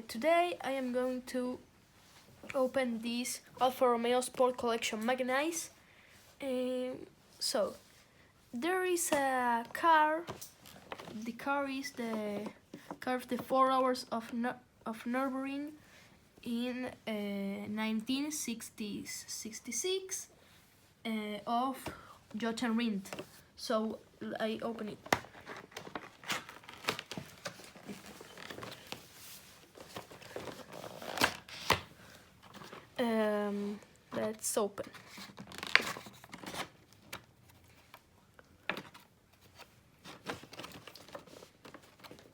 Today I am going to open this Alfa Romeo Sport Collection maganize. So there is a car. The car is the car of the 4 hours of Nürburgring in 1966 of Jochen Rindt. So I open it. Let's open.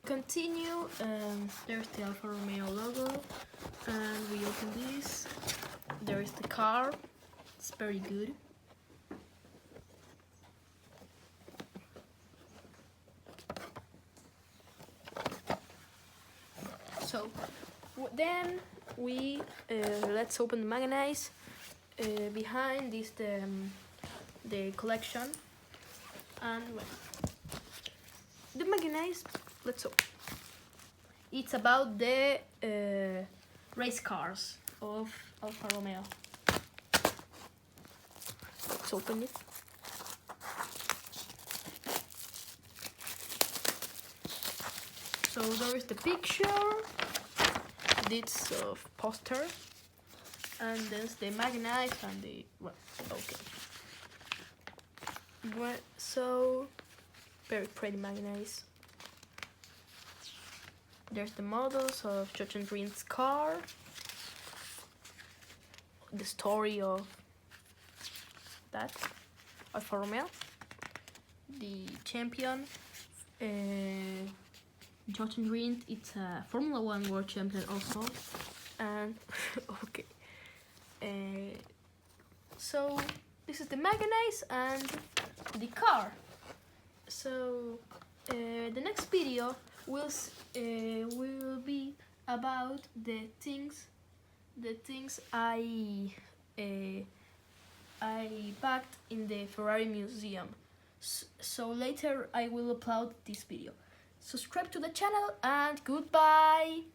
Continue. There's the Alfa Romeo logo, and we open this. There is the car. It's very good. So then we let's open the maganize. Behind is the collection, and well, the maganize. Let's open. It's about the race cars of Alfa Romeo. Let's open it. So there is the picture, this poster, and there's the maganize and the okay. Well, so very pretty maganize. There's the models of Jochen Rindt's car, the story of that Alfa Romeo, the champion. Jochen Rindt, it's a Formula 1 world champion also, and okay. So this is the maganize and the car. So the next video will be about the things I packed in the Ferrari museum. So later I will upload this video. Subscribe to the channel and goodbye.